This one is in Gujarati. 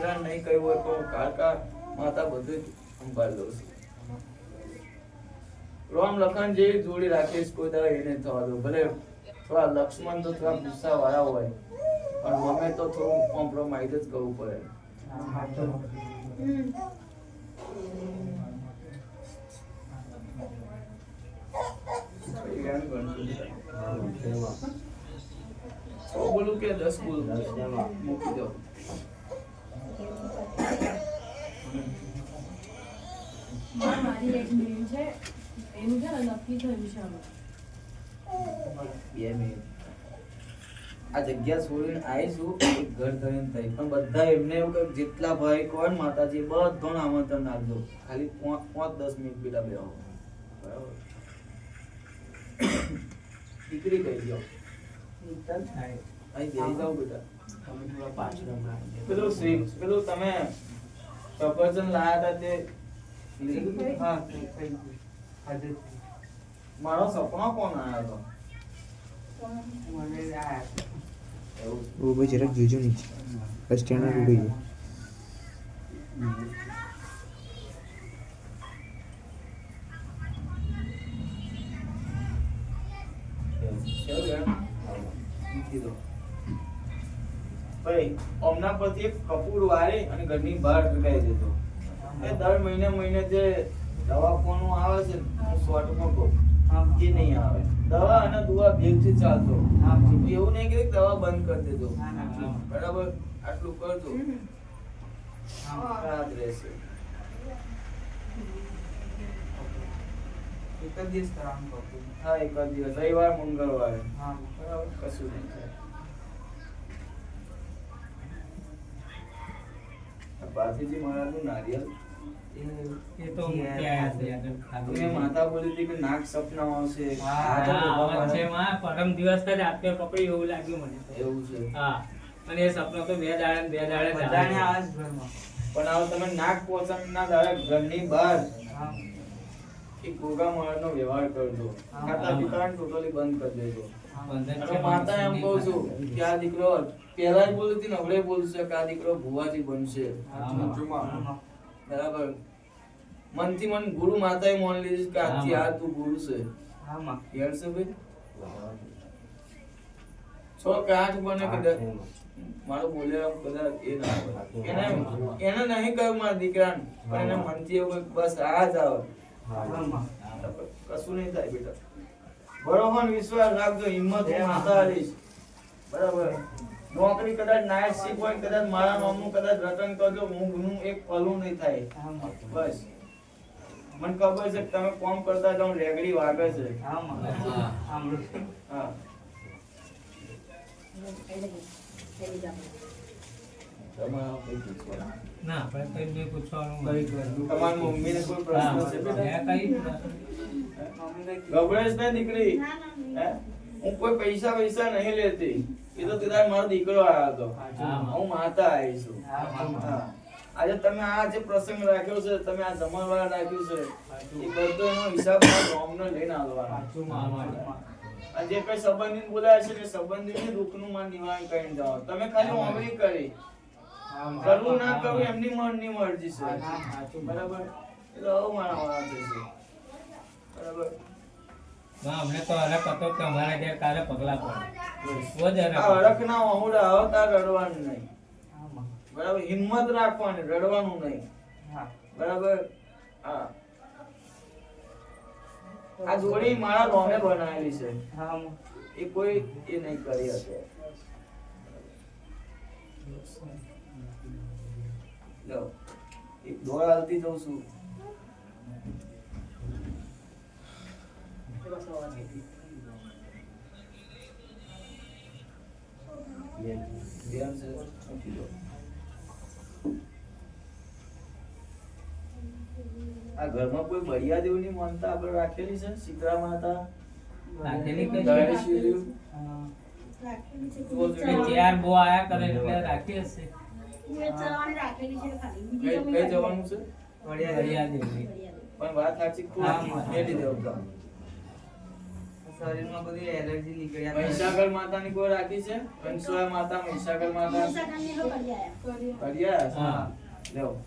દીકરા નહીં કહ્યું હોય તો કાકા માતા બધું સંભાળી લઉં છું. રામ લખન જેવી જોડી રાખીશ, કોઈ દાડો એને થવા દો. ભલે થોડા લક્ષ્મણ તો થોડા ગુસ્સા વાળા હોય, પણ અમે તો થોડું કોમ્પ્રોમાઇઝ જ કરવું પડે. બોલું કે 10 બોલું મૂકી દો. મારી એક બેન છે, એનું છે ને નક્કી થયું છે હવે. 2 મિનિટ આ જગ્યા છોડીને આવીશું, એક ઘર કરીને થઈ, પણ બધા એમને એવું કે જેટલા ભાઈ કોણ માતાજી બધાને આમંત્રણ આપજો, ખાલી 5-10 મિનિટ બેટા બેહો. બરાબર? દીકરી કહી દો અહીં બેસી જાઓ બેટા. પેલું તમે સફરજન લાયા હતા તે મારો સપનો કોણ આવ્યો હતો? वो भाई जरा जोजो नीचे बस स्टैंड में उड़ी है ભાઈ હમણાં પછી એક કપૂર વાળી અને ઘરની બહાર લગાવી દેતો. એ દર મહિને જે દવાખાનું આવે છે હું શોર્ટમાં કહું એ નહીં આવે. દવા અને દુઆ ભેગથી ચાલતો. એવું નહીં કે દવા બંધ કરી દેજો. બરાબર? આટલું કરજો. રાત રહેશે. એક જ દિવસ કરવાનું કહું. હા, એક જ દિવસ, રવિવાર મંગળવારે. બરાબર? કશું નહીં થાય. બાપુજી મહારાજનું નારિયેળ એ તો ક્યાં તમે માતા બોલી હતી કે નાક સપના આવશે. પરમ દિવસ જ આપે પકડી એવું લાગ્યું મને. એવું છે. હા, અને એ સપનો તો બે દાડે બધાને આવે જ ઘરમાં. પણ હવે તમે નાક પોચમના દાડે ઘરની બહાર એક ગોગા મહારાજનો વ્યવહાર કરજો. ખાતા પીતા ટોટલી બંધ કરી દેજો. અને માતા એમ કહું છું કે આ દીકરો પહેલા જ બોલી હતી ને હવે બોલશે કે આ દીકરો ભુવાજી બનશે. બરાબર? મનથી મન ગુરુ માતાએ માની લીધું કે આજથી આ તું ગુરુ છે. યાર છે ભાઈ? 6 કે 8 બને કે 10 મારો બોલેલો કદાચ એ ના હોય. એને નહીં કહ્યું મારા દીકરાને, પણ એને મનથી એવું કે બસ આ જ આવે. કશું નહીં થાય બેટા. બરોબર? વિશ્વાસ રાખજો, હિંમત માતા આલીશ. બરાબર? નોકરી કદાચ નાઇટ શિફ્ટ હોય, કદાચ મારા નામનું કદાચ રટન કરજો, હું એક પલું નહીં થાય. બસ મને ખબર છે કે તમે કોમ કરતા જાવ રેગડી વાગે છે. હા. ના, આપણે કઈ નહીં પૂછવાનું. તમારી મમ્મીને કોઈ પ્રશ્ન છે બેટા? ગભરાશ નહીં દીકરી. હે? હું કોઈ પૈસા નહીં લેતી. એ તો કદાચ મારો દીકરો આવ્યો હતો. હું માતા આવી છું. આજે તમે આ જે પ્રસંગ રાખ્યો છે, તમે આ જમણવાર રાખ્યું છે, એ બધો એનો હિસાબ ગામને લઈને આવવાનો. અને જે કઈ સંબંધી બોલાય છે એ સંબંધીને દુઃખનું માં નિવારણ કરીને જાઓ. તમે ખાલી ઓમરી કરી કરવું ના કરવું એમની મનની મરજી છે. બરાબર? એ તો હવે મારા વાળા છે. બરાબર? અમને તો હરખ હતો કે અમારા ઘેર કાલે પગલા પડે. આ હરખ ના હોડા હવે તાર રડવાનું નહીં. બરાબર? હિંમત રાખવાની, રડવાનું નહીં. બરાબર? હા. આ જોડી મારા રોમે બનાવેલી છે. એ કોઈ એ નહીં કરી શકે. લો એક દોડ હાલતી જઉં છું. આ ઘરમાં કોઈ બળિયા દેવની માનતા આપણે રાખેલી છે? શીતળા માતા રાખેલી કઈ ગણેશજી ચાર બો આયા કરે એટલે રાખી હશે. કઈ જવાનું છે? બળિયા દેવી. પણ વાત સાચી મેલી દેવ. શરીરમાં બધી એલર્જી નીકળી આવે. મહીસાગર માતાની કોઈ રાખી છે? કંસોયા માતા, મહીસાગર માતા કરીએ. કર્યા? હા. લેવો